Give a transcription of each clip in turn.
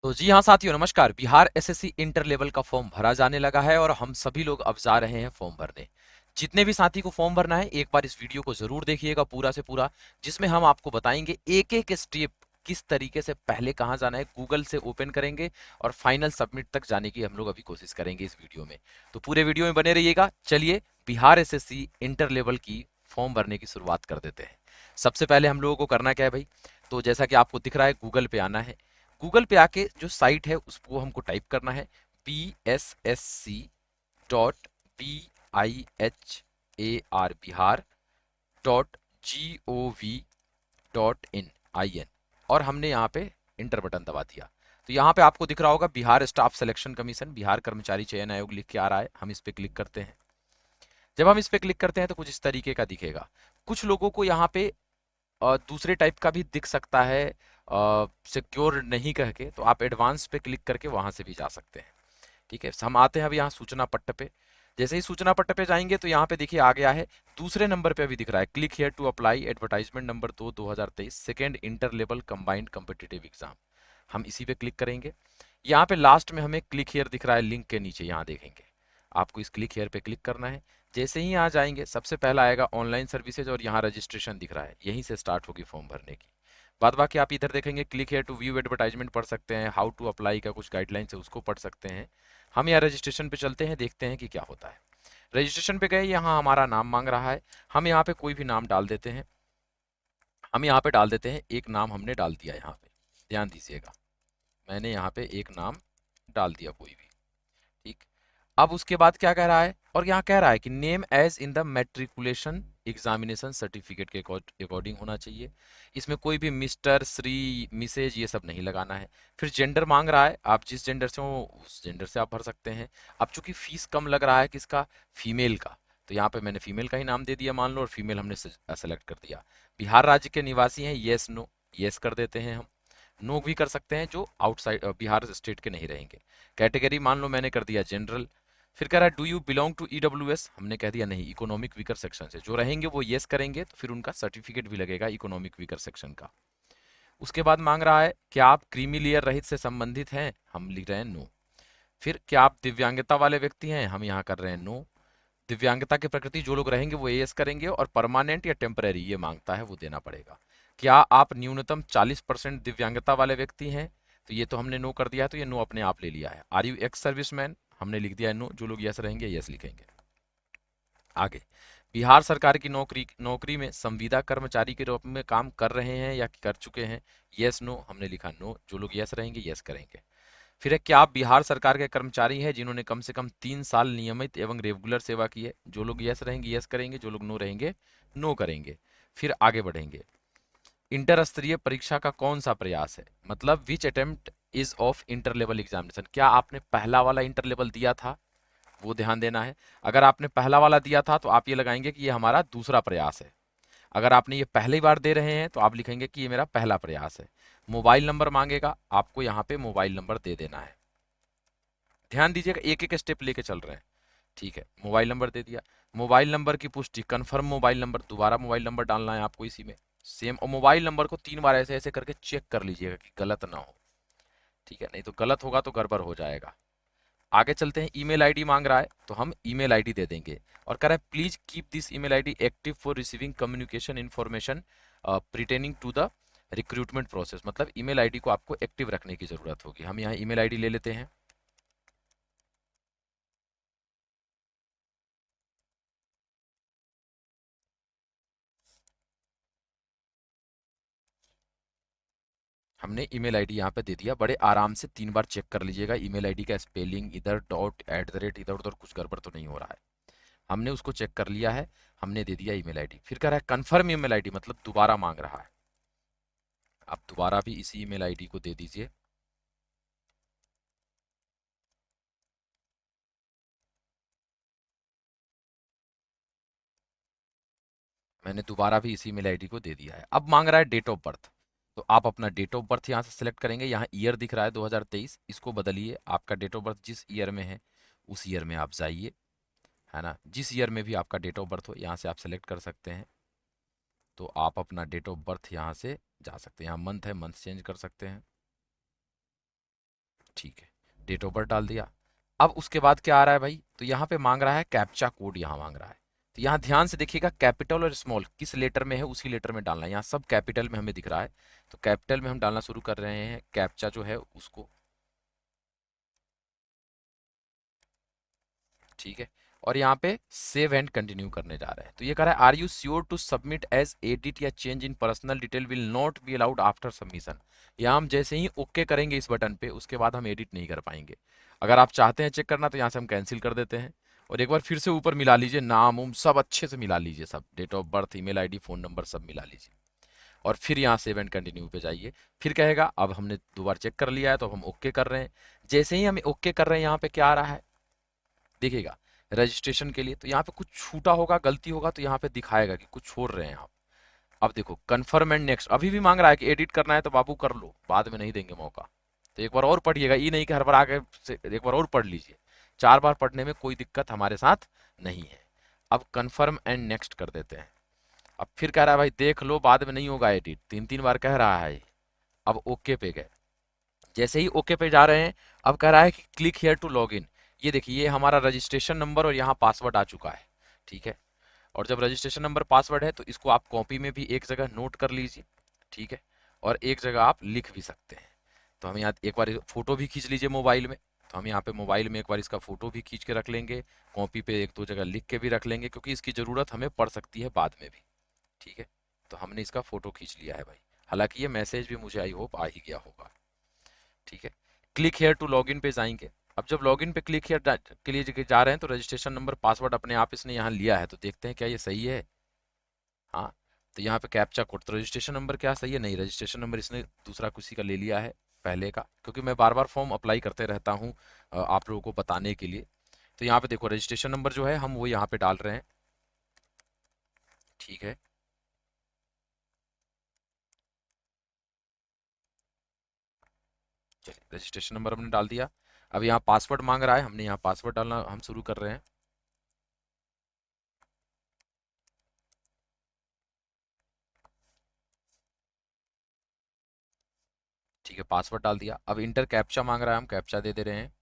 तो जी हाँ साथियों, नमस्कार। बिहार एसएससी इंटर लेवल का फॉर्म भरा जाने लगा है और हम सभी लोग अब जा रहे हैं फॉर्म भरने। जितने भी साथी को फॉर्म भरना है, एक बार इस वीडियो को जरूर देखिएगा पूरा से पूरा, जिसमें हम आपको बताएंगे एक एक स्टेप, किस तरीके से पहले कहाँ जाना है, गूगल से ओपन करेंगे और फाइनल सबमिट तक जाने की हम लोग अभी कोशिश करेंगे इस वीडियो में। तो पूरे वीडियो में बने रहिएगा। चलिए बिहार एसएससी इंटर लेवल की फॉर्म भरने की शुरुआत कर देते हैं। सबसे पहले हम लोगों को करना क्या है भाई, तो जैसा कि आपको दिख रहा है, गूगल पे आना है। गूगल पे आके जो साइट है उसको हमको टाइप करना है PSSC.BIHAR Bihar.gov.in और हमने यहाँ पे इंटर बटन दबा दिया। तो यहाँ पे आपको दिख रहा होगा Bihar staff selection commission, Bihar कर्मचारी चयन आयोग लिख के आ रहा है। हम इस पे क्लिक करते हैं। जब हम इस पे क्लिक करते हैं तो कुछ इस तरीके का दिखेगा। कुछ लोगों को यहाँ पे दूसरे टाइप का भी दिख सकता है, सिक्योर नहीं कह के, तो आप एडवांस पे क्लिक करके वहां से भी जा सकते हैं। ठीक है, हम आते हैं अब यहाँ सूचना पट्ट पे। जैसे ही सूचना पट्ट पे जाएंगे तो यहाँ पे देखिए आ गया है, दूसरे नंबर पे अभी दिख रहा है click here to apply advertisement number 2 2023 second inter level combined competitive exam. हम इसी पे क्लिक करेंगे। यहाँ पे लास्ट में हमें क्लिक हियर दिख रहा है, लिंक के नीचे यहाँ देखेंगे। आपको इस क्लिक हियर पे क्लिक करना है। जैसे ही यहाँ जाएंगे सबसे पहला आएगा ऑनलाइन सर्विसेज और यहाँ रजिस्ट्रेशन दिख रहा है, यहीं से स्टार्ट होगी फॉर्म भरने की। बाद बाकी आप इधर देखेंगे click here to view advertisement पढ़ सकते हैं, हाउ टू अप्लाई का कुछ गाइडलाइंस है उसको पढ़ सकते हैं। हम यहाँ रजिस्ट्रेशन पे चलते हैं, देखते हैं कि क्या होता है। रजिस्ट्रेशन पे गए, यहाँ हमारा नाम मांग रहा है। हम यहाँ पे कोई भी नाम डाल देते हैं। हम यहाँ पे डाल देते हैं, एक नाम हमने डाल दिया यहाँ पे, ध्यान दीजिएगा। मैंने यहाँ पे एक नाम डाल दिया कोई भी। ठीक। अब उसके बाद क्या कह रहा है, और यहाँ कह रहा है कि name as in the matriculation examination certificate के अकॉर्डिंग होना चाहिए। इसमें कोई भी मिस्टर, श्री, मिसेज ये सब नहीं लगाना है। फिर जेंडर मांग रहा है, आप जिस जेंडर से हो उस जेंडर से आप भर सकते हैं। अब चूंकि फीस कम लग रहा है किसका, फीमेल का, तो यहाँ पे मैंने फीमेल का ही नाम दे दिया मान लो, और फीमेल हमने सेलेक्ट कर दिया। बिहार राज्य के निवासी हैं, येस नो, येस कर देते हैं हम। नो भी कर सकते हैं जो आउटसाइड बिहार स्टेट के नहीं रहेंगे। कैटेगरी मान लो मैंने कर दिया जनरल। फिर कह रहा है do you belong to EWS, हमने कह दिया नहीं, इकोनॉमिक वीकर सेक्शन से। जो रहेंगे वो येस करेंगे तो फिर उनका सर्टिफिकेट भी लगेगा इकोनॉमिक वीकर सेक्शन का। उसके बाद मांग रहा है क्या आप क्रीमी लेयर रहित से संबंधित हैं, हम लिख रहे हैं नो। फिर क्या आप दिव्यांगता वाले व्यक्ति हैं, हम यहाँ कर रहे हैं नो। दिव्यांगता की प्रकृति जो लोग रहेंगे वो यस करेंगे, और परमानेंट या टेम्पररी ये मांगता है वो देना पड़ेगा। क्या आप न्यूनतम 40% दिव्यांगता वाले व्यक्ति हैं, तो ये तो हमने नो कर दिया है, तो ये नो अपने आप ले लिया है। आर यू एक्स सर्विसमैन, हमने लिख दिया है नो। जो लोग यस रहेंगे यस लिखेंगे। आगे, बिहार सरकार की नौकरी नौकरी में संविदा कर्मचारी के रूप में काम कर रहे हैं या कर चुके हैं, यस नो, हमने लिखा नो। जो लोग यस रहेंगे यस करेंगे। फिर है क्या आप बिहार सरकार के कर्मचारी हैं जिन्होंने कम से कम 3 साल नियमित एवं रेगुलर सेवा की है, जो लोग यस रहेंगे यस करेंगे, जो लोग नो रहेंगे नो करेंगे। फिर आगे बढ़ेंगे। इंटर स्तरीय परीक्षा का कौन सा प्रयास है, मतलब which attempt is of inter level examination, क्या आपने पहला वाला इंटर लेवल दिया था, वो ध्यान देना है। अगर आपने पहला वाला दिया था तो आप ये लगाएंगे कि ये हमारा दूसरा प्रयास है। अगर आपने ये पहली बार दे रहे हैं तो आप लिखेंगे कि ये मेरा पहला प्रयास है। मोबाइल नंबर मांगेगा, आपको यहाँ पे मोबाइल नंबर दे देना है। ध्यान दीजिएगा, एक एक स्टेप लेके चल रहे हैं। ठीक है, मोबाइल नंबर दे दिया। मोबाइल नंबर की पुष्टि, कंफर्म मोबाइल नंबर, दोबारा मोबाइल नंबर डालना है आपको इसी में सेम, और मोबाइल नंबर को 3 बार ऐसे ऐसे करके चेक कर लीजिएगा कि गलत ना हो। ठीक है, नहीं तो गलत होगा तो गड़बड़ हो जाएगा। आगे चलते हैं। ईमेल आईडी मांग रहा है तो हम ईमेल आईडी दे देंगे, और कह रहा है please keep this email ID active for receiving communication information pertaining to the recruitment process, मतलब ईमेल आईडी को आपको एक्टिव रखने की जरूरत होगी। हम यहाँ ईमेल आईडी ले लेते हैं। हमने ईमेल आईडी यहाँ पे दे दिया। बड़े आराम से 3 बार चेक कर लीजिएगा ईमेल आईडी का स्पेलिंग, इधर डॉट एट द रेट, इधर उधर कुछ गड़बड़ तो नहीं हो रहा है। हमने उसको चेक कर लिया है, हमने दे दिया ईमेल आईडी। फिर कह रहा है कन्फर्म ईमेल आईडी, मतलब दोबारा मांग रहा है। आप दोबारा भी इसी ईमेल आईडी को दे दीजिए। मैंने दोबारा भी इसी ईमेल आईडी को दे दिया है। अब मांग रहा है डेट ऑफ बर्थ, तो आप अपना डेट ऑफ बर्थ यहाँ से सिलेक्ट करेंगे। यहाँ ईयर दिख रहा है 2023, इसको बदलिए। आपका डेट ऑफ बर्थ जिस ईयर में है उस ईयर में आप जाइए, है ना। जिस ईयर में भी आपका डेट ऑफ बर्थ हो यहाँ से आप सेलेक्ट कर सकते हैं। तो आप अपना डेट ऑफ बर्थ यहाँ से जा सकते हैं। यहाँ मंथ है, मंथ चेंज कर सकते हैं। ठीक है, डेट ऑफ बर्थ डाल दिया। अब उसके बाद क्या आ रहा है भाई, तो यहाँ पे मांग रहा है कैप्चा कोड, यहाँ मांग रहा है। तो यहाँ ध्यान से देखिएगा, कैपिटल और स्मॉल किस लेटर में है उसी लेटर में डालना है। यहाँ सब कैपिटल में हमें दिख रहा है, तो कैपिटल में हम डालना शुरू कर रहे हैं कैप्चा जो है उसको। ठीक है, और यहाँ पे सेव एंड कंटिन्यू करने जा रहे हैं। तो ये कह रहा है are you sure to submit as edit या change in personal detail will not be allowed after submission. यहाँ हम जैसे ही ओके करेंगे इस बटन पे, उसके बाद हम एडिट नहीं कर पाएंगे। अगर आप चाहते हैं चेक करना तो यहाँ से हम कैंसिल कर देते हैं, और एक बार फिर से ऊपर मिला लीजिए, नाम उम सब अच्छे से मिला लीजिए, सब date of birth, email ID, phone number सब मिला लीजिए, और फिर यहाँ सेव एंड कंटिन्यू पे जाइए। फिर कहेगा अब हमने दोबारा चेक कर लिया है तो हम ओके कर रहे हैं। जैसे ही हम ओके कर रहे हैं, यहाँ पे क्या आ रहा है देखिएगा, रजिस्ट्रेशन के लिए। तो यहाँ पे कुछ छूटा होगा, गलती होगा, तो यहाँ पे दिखाएगा कि कुछ छोड़ रहे हैं आप। अब देखो कन्फर्म एंड नेक्स्ट, अभी भी मांग रहा है कि एडिट करना है तो बाबू कर लो, बाद में नहीं देंगे मौका। तो एक बार और पढ़िएगा, ये नहीं कि हर बार आके एक बार और पढ़ लीजिए, 4 बार पढ़ने में कोई दिक्कत हमारे साथ नहीं है। अब कन्फर्म एंड नेक्स्ट कर देते हैं। अब फिर कह रहा है भाई देख लो बाद में नहीं होगा एडिट, 3 3 बार कह रहा है। अब ओके पे गए, जैसे ही ओके पे जा रहे हैं, अब कह रहा है कि click here to log in. ये देखिए, ये हमारा रजिस्ट्रेशन नंबर और यहाँ पासवर्ड आ चुका है। ठीक है, और जब रजिस्ट्रेशन नंबर पासवर्ड है तो इसको आप कॉपी में भी एक जगह नोट कर लीजिए। ठीक है, और एक जगह आप लिख भी सकते हैं। तो हम यहाँ एक बार फोटो भी खींच लीजिए मोबाइल में, तो हम यहाँ पे मोबाइल में एक बार इसका फोटो भी खींच के रख लेंगे, कॉपी पे 1 2 जगह लिख के भी रख लेंगे, क्योंकि इसकी ज़रूरत हमें पड़ सकती है बाद में भी। ठीक है, तो हमने इसका फोटो खींच लिया है भाई, हालांकि ये मैसेज भी मुझे आई होप आ ही गया होगा। ठीक है, क्लिक हेयर टू लॉगिन पे जाएंगे। अब जब लॉगिन पे क्लिक हेयर के लिए जा रहे हैं तो रजिस्ट्रेशन नंबर पासवर्ड अपने आप इसने यहाँ लिया है, तो देखते हैं क्या ये सही है। हाँ, तो यहाँ पे कैप्चा कोड, तो रजिस्ट्रेशन नंबर क्या सही है, नहीं, रजिस्ट्रेशन नंबर इसने दूसरा किसी का ले लिया है पहले का, क्योंकि मैं बार बार फॉर्म अप्लाई करते रहता हूँ आप लोगों को बताने के लिए। तो यहाँ पे देखो रजिस्ट्रेशन नंबर जो है हम वो यहाँ पे डाल रहे हैं। ठीक है, चलिए रजिस्ट्रेशन नंबर हमने डाल दिया। अब यहाँ पासवर्ड मांग रहा है, हमने यहाँ पासवर्ड डालना हम शुरू कर रहे हैं। ठीक है, पासवर्ड डाल दिया। अब इंटर कैप्चा मांग रहा है, हम कैप्चा दे दे रहे हैं।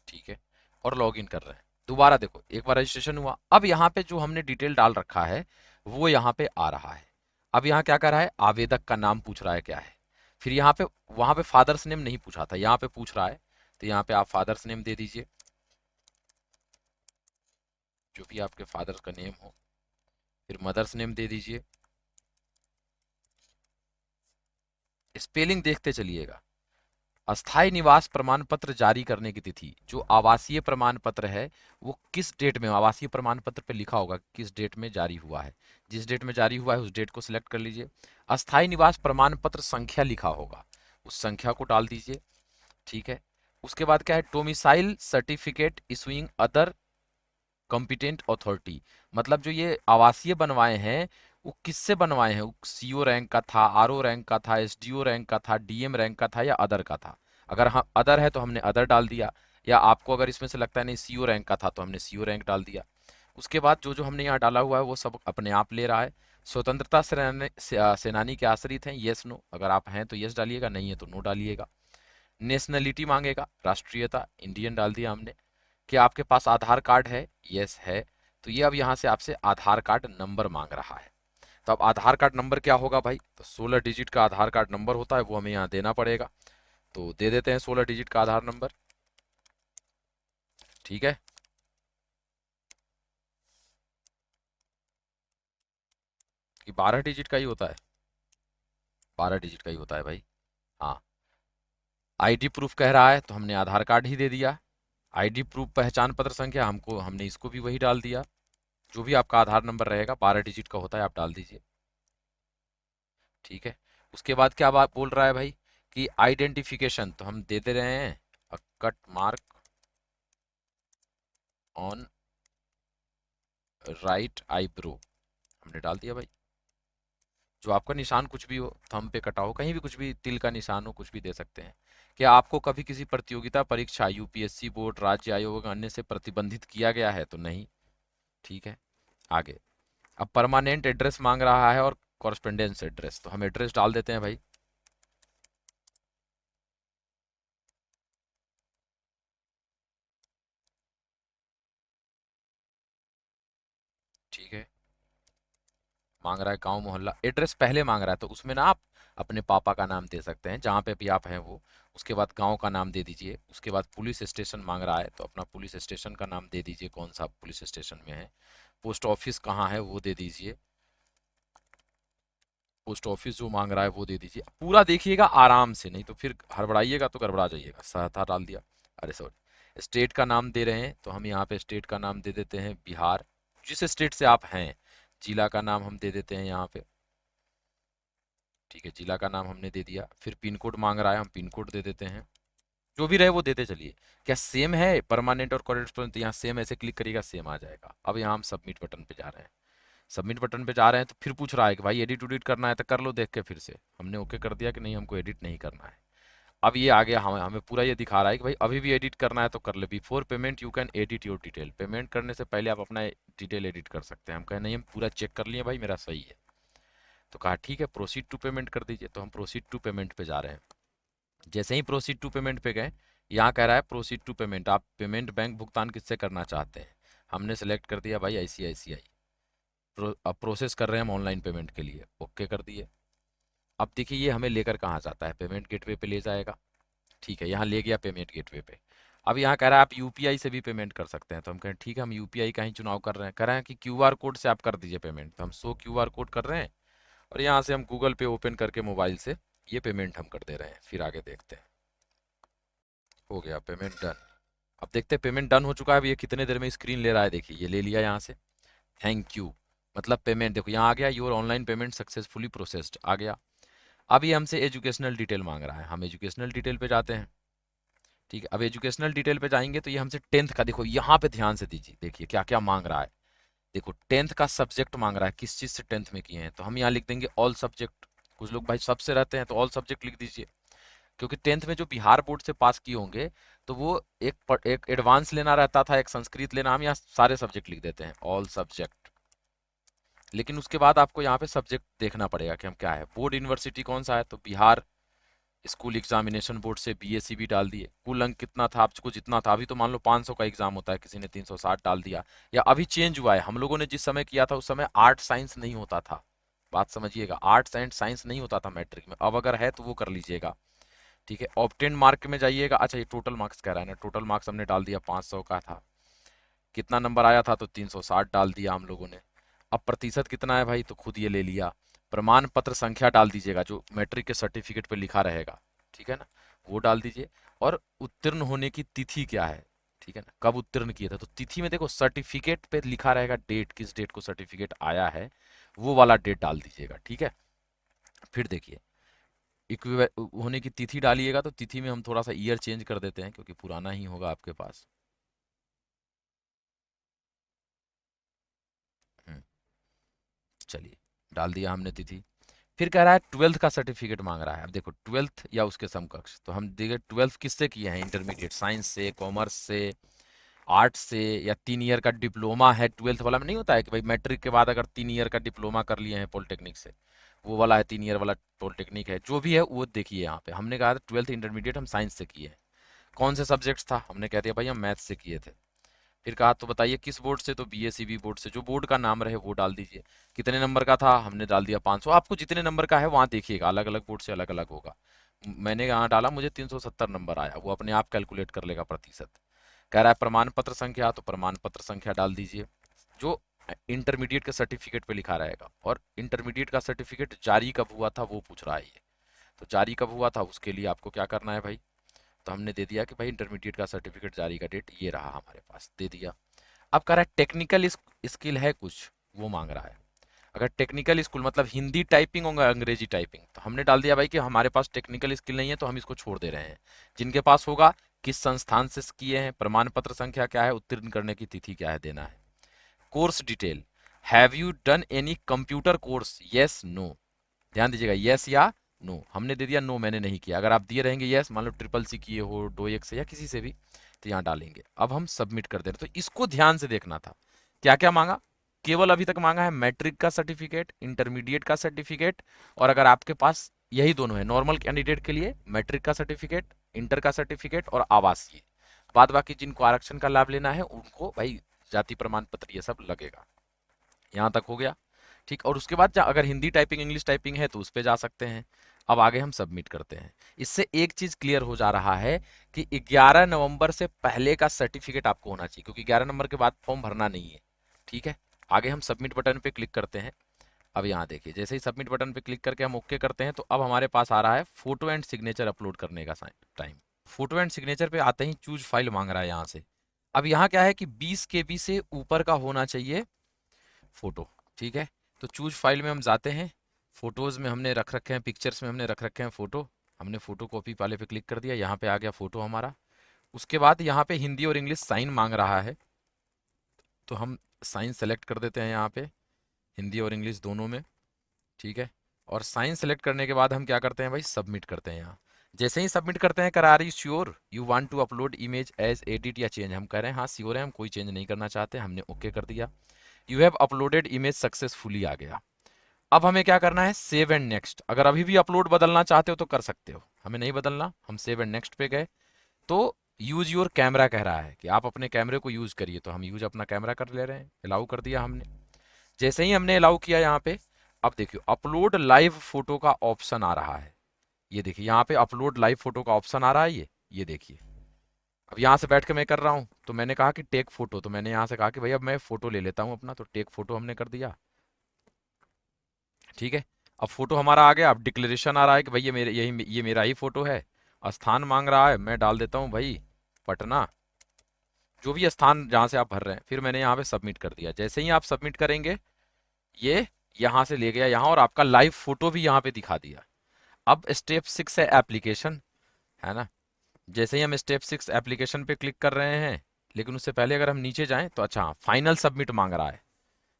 ठीक है, और लॉग इन कर रहे हैं। दोबारा देखो, एक बार रजिस्ट्रेशन हुआ, अब यहाँ पे जो हमने डिटेल डाल रखा है वो यहाँ पे आ रहा है। अब यहाँ क्या कर रहा है, आवेदक का नाम पूछ रहा है क्या है। फिर यहाँ पे, वहां पे फादर्स नेम नहीं पूछा था, यहाँ पे पूछ रहा है, तो यहाँ पे आप फादर्स नेम दे दीजिए, जो भी आपके फादर का नेम हो। फिर मदर्स नेम दे दीजिए। स्पेलिंग देखते चलिएगा। अस्थाई निवास प्रमाण पत्र जारी करने की तिथि, जो आवासीय प्रमाण पत्र है वो किस डेट में, आवासीय प्रमाण पत्र पे लिखा होगा किस डेट में जारी हुआ है। जिस डेट में जारी हुआ है उस डेट को सिलेक्ट कर लीजिए। अस्थाई निवास प्रमाण पत्र संख्या लिखा होगा, उस संख्या को डाल दीजिए। ठीक है, उसके बाद क्या है, domicile certificate issuing other competent authority, मतलब जो ये आवासीय बनवाए हैं वो किससे बनवाए हैं, वो सीओ रैंक का था, आरओ रैंक का था, एसडीओ रैंक का था, डीएम रैंक का था, या अदर का था। अगर हाँ अदर है तो हमने अदर डाल दिया, या आपको अगर इसमें से लगता है नहीं सीओ रैंक का था तो हमने सीओ रैंक डाल दिया। उसके बाद जो जो हमने यहाँ डाला हुआ है वो सब अपने आप ले रहा है। स्वतंत्रता सेनानी के आश्रित हैं, यस नो, अगर आप हैं तो यस डालिएगा, नहीं है तो नो डालिएगा। नेशनलिटी मांगेगा, राष्ट्रीयता इंडियन डाल दिया हमने। क्या आपके पास आधार कार्ड है, यस है, तो ये अब यहाँ से आपसे आधार कार्ड नंबर मांग रहा है। तो अब आधार कार्ड नंबर क्या होगा भाई, तो 16 डिजिट का आधार कार्ड नंबर होता है, वो हमें यहाँ देना पड़ेगा। तो दे देते हैं 16 डिजिट का आधार नंबर। ठीक है, कि 12 डिजिट का ही होता है, 12 डिजिट का ही होता है भाई। हाँ, आईडी प्रूफ कह रहा है तो हमने आधार कार्ड ही दे दिया। आईडी प्रूफ पहचान पत्र संख्या हमको, हमने इसको भी वही डाल दिया। जो भी आपका आधार नंबर रहेगा 12 डिजिट का होता है, आप डाल दीजिए। ठीक है, उसके बाद क्या बात बोल रहा है भाई, कि आइडेंटिफिकेशन, तो हम दे दे रहे हैं अ cut mark on right eyebrow, हमने डाल दिया भाई। जो आपका निशान कुछ भी हो, थंब पे कटा हो, कहीं भी कुछ भी तिल का निशान हो, कुछ भी दे सकते हैं। क्या आपको कभी किसी प्रतियोगिता परीक्षा, यूपीएससी बोर्ड, राज्य आयोग, अन्य से प्रतिबंधित किया गया है, तो नहीं। ठीक है, आगे। अब परमानेंट एड्रेस मांग रहा है और कॉरेस्पोंडेंस एड्रेस, तो हम एड्रेस डाल देते हैं भाई। मांग रहा है गांव मोहल्ला, एड्रेस पहले मांग रहा है तो उसमें ना आप अपने पापा का नाम दे सकते हैं जहाँ पे भी आप हैं वो। उसके बाद गांव का नाम दे दीजिए। उसके बाद पुलिस स्टेशन मांग रहा है तो अपना पुलिस स्टेशन का नाम दे दीजिए, कौन सा पुलिस स्टेशन में है। पोस्ट ऑफिस कहाँ है वो दे दीजिए, पोस्ट ऑफिस जो मांग रहा है वो दे दीजिए। पूरा देखिएगा आराम से, नहीं तो फिर हड़बड़ाइएगा तो गड़बड़ा जाइएगा। सहता डाल दिया, अरे सॉरी। स्टेट का नाम दे रहे हैं तो हम यहाँ पे स्टेट का नाम दे देते हैं बिहार, जिस स्टेट से आप हैं। जिला का नाम हम दे देते हैं यहाँ पे, ठीक है, जिला का नाम हमने दे दिया। फिर पिन कोड मांग रहा है, हम पिन कोड दे देते हैं। जो भी रहे वो देते चलिए। क्या सेम है परमानेंट और कॉरेस्पॉन्डेंट? तो यहाँ सेम, ऐसे क्लिक करिएगा सेम आ जाएगा। अब यहाँ हम सबमिट बटन पे जा रहे हैं। सबमिट बटन पे जा रहे हैं तो फिर पूछ रहा है कि भाई एडिट उडिट करना है तो कर लो देख के फिर से। हमने ओके कर दिया कि नहीं हमको एडिट नहीं करना है। अब ये आ गया, हमें पूरा ये दिखा रहा है कि भाई अभी भी एडिट करना है तो कर ले। Before payment you can edit your detail, payment करने से पहले आप अपना डिटेल एडिट कर सकते हैं। हम कहे नहीं, हम पूरा चेक कर लिए भाई, मेरा सही है। तो कहा ठीक है, प्रोसीड टू पेमेंट कर दीजिए। तो हम प्रोसीड टू पेमेंट पे जा रहे हैं। जैसे ही प्रोसीड टू पेमेंट पे गए, यहाँ कह रहा है प्रोसीड टू पेमेंट, आप पेमेंट बैंक भुगतान किससे करना चाहते हैं। हमने सेलेक्ट कर दिया भाई ICICI। अब प्रोसेस कर रहे हैं हम ऑनलाइन पेमेंट के लिए, ओके कर दिए। अब देखिए ये हमें लेकर कहाँ जाता है, पेमेंट गेटवे पे ले जाएगा। ठीक है, यहाँ ले गया पेमेंट गेटवे पे। अब यहाँ कह रहा है आप UPI से भी पेमेंट कर सकते हैं। तो हम कहें ठीक है, हम UPI का ही चुनाव कर रहे हैं। कह रहे हैं कि QR कोड से आप कर दीजिए पेमेंट। तो हम शो QR कोड कर रहे हैं और यहाँ से हम गूगल पे ओपन करके मोबाइल से ये पेमेंट हम कर दे रहे हैं। फिर आगे देखते हैं। हो गया पेमेंट डन। अब देखते हैं पेमेंट डन हो चुका है। अब ये कितने देर में स्क्रीन ले रहा है, देखिए ये ले लिया यहाँ से। थैंक यू, मतलब पेमेंट देखो यहाँ आ गया, your online payment successfully processed आ गया। अब ये हमसे एजुकेशनल डिटेल मांग रहा है, हम एजुकेशनल डिटेल पे जाते हैं। ठीक है, अब एजुकेशनल डिटेल पे जाएंगे तो ये हमसे टेंथ का, देखो यहाँ पे ध्यान से दीजिए, देखिए क्या क्या मांग रहा है। देखो टेंथ का सब्जेक्ट मांग रहा है, किस चीज़ से टेंथ में किए हैं। तो हम यहाँ लिख देंगे ऑल सब्जेक्ट। कुछ लोग भाई सबसे रहते हैं तो ऑल सब्जेक्ट लिख दीजिए, क्योंकि टेंथ में जो बिहार बोर्ड से पास किए होंगे तो वो एक एडवांस लेना रहता था, एक संस्कृत लेना। हम यहाँ सारे सब्जेक्ट लिख देते हैं, ऑल सब्जेक्ट। लेकिन उसके बाद आपको यहाँ पे सब्जेक्ट देखना पड़ेगा कि हम क्या है। बोर्ड यूनिवर्सिटी कौन सा है, तो बिहार स्कूल एग्जामिनेशन बोर्ड से BSc डाल दिए। कुल अंक कितना था आपको, जितना था। अभी तो मान लो 500 का एग्जाम होता है, किसी ने 360 डाल दिया। या अभी चेंज हुआ है, हम लोगों ने जिस समय किया था उस समय आर्ट साइंस नहीं होता था। बात समझिएगा, आर्ट्स एंड साइंस नहीं होता था मैट्रिक में। अब अगर है तो वो कर लीजिएगा। ठीक है, ऑब्टेन मार्क में जाइएगा। अच्छा ये टोटल मार्क्स कह रहा है ना, टोटल मार्क्स हमने डाल दिया 500 का था। कितना नंबर आया था, तो 360 डाल दिया हम लोगों ने। अब प्रतिशत कितना है भाई, तो खुद ये ले लिया। प्रमाण पत्र संख्या डाल दीजिएगा, जो मैट्रिक के सर्टिफिकेट पे लिखा रहेगा, ठीक है ना, वो डाल दीजिए। और उत्तीर्ण होने की तिथि क्या है, ठीक है ना, कब उत्तीर्ण किए थे। तो तिथि में देखो सर्टिफिकेट पे लिखा रहेगा डेट, किस डेट को सर्टिफिकेट आया है, वो वाला डेट डाल दीजिएगा। ठीक है, फिर देखिए इक्विवे होने की तिथि डालिएगा। तो तिथि में हम थोड़ा सा ईयर चेंज कर देते हैं, क्योंकि पुराना ही होगा आपके पास। हम्म, चलिए डाल दिया हमने तिथि। फिर कह रहा है ट्वेल्थ का सर्टिफिकेट मांग रहा है। अब देखो ट्वेल्थ या उसके समकक्ष, तो हम देखिए ट्वेल्थ किससे किए हैं, इंटरमीडिएट, साइंस से, कॉमर्स से, आर्ट्स से, या 3 ईयर का डिप्लोमा है ट्वेल्थ वाला में। नहीं होता है कि भाई मैट्रिक के बाद अगर 3 ईयर का डिप्लोमा कर लिए हैं पॉलिटेक्निक से, वो वाला है 3 ईयर वाला पॉलिटेक्निक है। जो भी है वो देखिए यहाँ पे हमने कहा था ट्वेल्थ इंटरमीडिएट हम साइंस से किए हैं। कौन से सब्जेक्ट्स था, हमने कह दिया भाई हम मैथ्स से किए थे। फिर कहा तो बताइए किस बोर्ड से, तो BSCB बोर्ड से। जो बोर्ड का नाम रहे वो डाल दीजिए। कितने नंबर का था, हमने डाल दिया 500। आपको जितने नंबर का है वहाँ देखिएगा, अलग अलग बोर्ड से अलग अलग होगा। मैंने यहाँ डाला, मुझे 370 नंबर आया, वो अपने आप कैलकुलेट कर लेगा प्रतिशत। कह रहा है प्रमाण पत्र संख्या, तो प्रमाण पत्र संख्या डाल दीजिए, जो इंटरमीडिएट के सर्टिफिकेट पे लिखा रहेगा। और इंटरमीडिएट का सर्टिफिकेट जारी कब हुआ था वो पूछ रहा है ये। तो जारी कब हुआ था उसके लिए आपको क्या करना है भाई, तो हमने दे दिया कि भाई इंटरमीडिएट का सर्टिफिकेट जारी का डेट ये रहा हमारे पास, दे दिया। अब कह रहा है टेक्निकल स्किल है कुछ, वो मांग रहा है। अगर टेक्निकल स्कूल मतलब हिंदी टाइपिंग और अंग्रेजी टाइपिंग, तो हमने डाल दिया भाई कि हमारे पास टेक्निकल स्किल नहीं है, तो हम इसको छोड़ दे रहे हैं। जिनके पास होगा, किस संस्थान से किए हैं, प्रमाण पत्र संख्या क्या है, उत्तीर्ण करने की तिथि क्या है, देना है। Course detail, have you done any computer course, yes no. ध्यान दीजिएगा, यस या नो। हमने दे दिया नो, मैंने नहीं किया। अगर आप दिए रहेंगे यस, मान लो CCC किए हो, डोएक से या किसी से भी, तो यहाँ डालेंगे। अब हम सबमिट कर दे रहे, तो इसको ध्यान से देखना था। क्या क्या मांगा, केवल अभी तक मांगा है मैट्रिक का सर्टिफिकेट, इंटरमीडिएट का सर्टिफिकेट। और अगर आपके पास यही दोनों है नॉर्मल कैंडिडेट के लिए, मैट्रिक का सर्टिफिकेट, इंटर का सर्टिफिकेट और आवासीय। बाद बाकी जिनको आरक्षण का लाभ लेना है उनको भाई जाति प्रमाण पत्र ये सब लगेगा। यहाँ तक हो गया। ठीक। और उसके बाद अगर हिंदी टाइपिंग इंग्लिश टाइपिंग है तो उस पर जा सकते हैं। अब आगे हम सबमिट करते हैं। इससे एक चीज क्लियर हो जा रहा है कि 11 नवंबर से पहले का सर्टिफिकेट आपको होना चाहिए, क्योंकि 11 नंबर के बाद फॉर्म भरना नहीं है। ठीक है, आगे हम सबमिट बटन पे क्लिक करते हैं। अब यहाँ देखिए, जैसे ही सबमिट बटन पे क्लिक करके हम ओके करते हैं तो अब हमारे पास आ रहा है फोटो एंड सिग्नेचर अपलोड करने का टाइम। फोटो एंड सिग्नेचर पे आते ही चूज फाइल मांग रहा है यहाँ से। अब यहाँ क्या है कि 20 KB से ऊपर का होना चाहिए फोटो। ठीक है, तो चूज फाइल में हम जाते हैं। फोटोज में हमने रख रखे हैं, पिक्चर्स में हमने रख रखे हैं फोटो। हमने फोटो कॉपी वाले पे क्लिक कर दिया, यहाँ पे आ गया फोटो हमारा। उसके बाद यहाँ पे हिंदी और इंग्लिश साइन मांग रहा है, तो हम साइन सेलेक्ट कर देते हैं यहाँ पे, हिंदी और इंग्लिश दोनों में। ठीक है, और साइन सेलेक्ट करने के बाद हम क्या करते हैं भाई, सबमिट करते हैं यहाँ। जैसे ही सबमिट करते हैं, कर are you sure you want to upload image as edit या चेंज, हम कह रहे हैं हाँ श्योर है, हम कोई चेंज नहीं करना चाहते। हमने ओके कर दिया। You have uploaded image successfully आ गया। अब हमें क्या करना है, सेव एंड नेक्स्ट। अगर अभी भी अपलोड बदलना चाहते हो तो कर सकते हो, हमें नहीं बदलना। हम सेव एंड नेक्स्ट पे गए तो यूज योर कैमरा कह रहा है कि आप अपने कैमरे को यूज करिए, तो हम यूज अपना कैमरा कर ले रहे हैं। अलाउ कर दिया हमने। जैसे ही हमने अलाउ किया यहाँ पे, अब देखियो अपलोड लाइव फोटो का ऑप्शन आ रहा है। ये देखिए यहाँ पे अपलोड लाइव फोटो का ऑप्शन आ रहा है। ये देखिए, अब यहाँ से बैठ के मैं कर रहा हूँ, तो मैंने कहा कि टेक फोटो, तो मैंने यहाँ से कहा कि भाई अब मैं फोटो ले लेता हूँ अपना, तो टेक फोटो हमने कर दिया। ठीक है, अब फोटो हमारा आ गया। अब डिक्लेरेशन आ रहा है कि भाई ये मेरा ही फोटो है। स्थान मांग रहा है, मैं डाल देता हूँ भाई पटना, जो भी स्थान जहाँ से आप भर रहे हैं। फिर मैंने यहाँ पे सबमिट कर दिया। जैसे ही आप सबमिट करेंगे, ये यहाँ से ले गया यहाँ, और आपका लाइव फोटो भी यहाँ पे दिखा दिया। अब स्टेप 6 है एप्लीकेशन, है ना। जैसे ही हम स्टेप 6 एप्लीकेशन पे क्लिक कर रहे हैं, लेकिन उससे पहले अगर हम नीचे जाएं तो अच्छा फाइनल सबमिट मांग रहा है,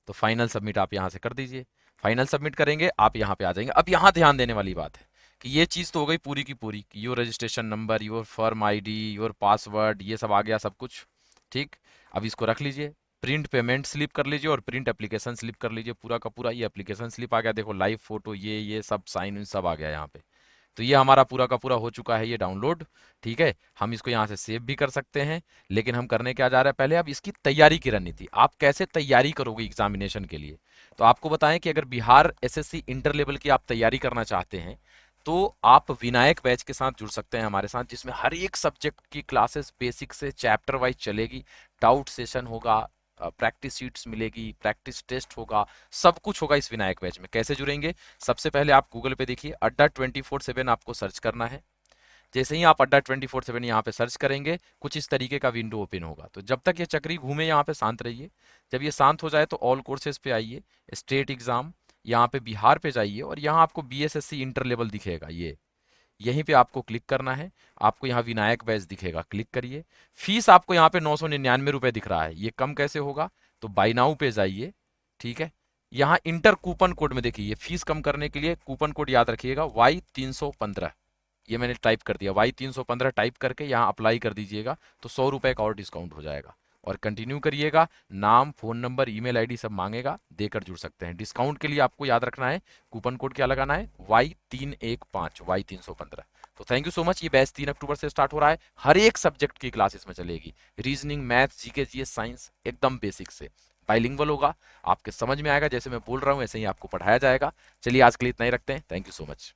तो फाइनल सबमिट आप यहाँ से कर दीजिए। फाइनल सबमिट करेंगे, आप यहाँ पे आ जाएंगे। अब यहाँ ध्यान देने वाली बात है कि ये चीज़ तो हो गई पूरी की पूरी, your registration number, your firm ID, your password, ये सब आ गया सब कुछ। ठीक, अब इसको रख लीजिए। प्रिंट पेमेंट स्लिप कर लीजिए और प्रिंट एप्लीकेशन स्लिप कर लीजिए, पूरा का पूरा। ये एप्लीकेशन स्लिप आ गया, देखो लाइव फोटो, ये सब साइन सब आ गया यहाँ पे। तो ये हमारा पूरा का पूरा हो चुका है ये डाउनलोड। ठीक है, हम इसको यहाँ से सेव भी कर सकते हैं। लेकिन हम करने क्या जा रहे हैं, पहले अब इसकी तैयारी की रणनीति, आप कैसे तैयारी करोगे एग्जामिनेशन के लिए। तो आपको बताएं कि अगर बिहार एसएससी इंटर लेवल की आप तैयारी करना चाहते हैं, तो आप विनायक बैच के साथ जुड़ सकते हैं हमारे साथ, जिसमें हर एक सब्जेक्ट की क्लासेस बेसिक से चैप्टर वाइज चलेगी। डाउट सेशन होगा, प्रैक्टिस शीट्स मिलेगी, प्रैक्टिस टेस्ट होगा, सब कुछ होगा इस विनायक बैच में। कैसे जुड़ेंगे, सबसे पहले आप गूगल पे देखिए, अड्डा 24/7 आपको सर्च करना है। जैसे ही आप अड्डा 24/7 यहाँ पे सर्च करेंगे, कुछ इस तरीके का विंडो ओपन होगा। तो जब तक ये चक्री घूमे यहाँ पे शांत रहिए। जब ये शांत हो जाए तो ऑल कोर्सेज पे आइए, स्टेट एग्जाम, यहाँ पे बिहार पे जाइए, और यहाँ आपको बीएसएससी इंटर लेवल दिखेगा, ये यहीं पे आपको क्लिक करना है। आपको यहाँ विनायक बैच दिखेगा, क्लिक करिए। फीस आपको यहाँ पे 999 रुपए दिख रहा है, ये कम कैसे होगा, तो बाई नाउ पे जाइए। ठीक है, यहाँ इंटर कूपन कोड में देखिए, ये फीस कम करने के लिए कूपन कोड याद रखिएगा Y315, ये मैंने टाइप कर दिया। Y315 टाइप करके यहाँ अप्लाई कर दीजिएगा, तो 100 रुपए का और डिस्काउंट हो जाएगा। और कंटिन्यू करिएगा, नाम, फोन नंबर, ईमेल आईडी सब मांगेगा, देकर जुड़ सकते हैं। डिस्काउंट के लिए आपको याद रखना है, कूपन कोड क्या लगाना है, Y315, Y315। तो थैंक यू सो मच। ये बैच 3 अक्टूबर से स्टार्ट हो रहा है, हर एक सब्जेक्ट की क्लास इसमें चलेगी। Reasoning, maths, GK, GS, science, एकदम बेसिक से। बाइलिंगुअल होगा, आपके समझ में आएगा, जैसे मैं बोल रहा हूँ वैसे ही आपको पढ़ाया जाएगा। चलिए आज के लिए इतना ही रखते हैं, थैंक यू सो मच।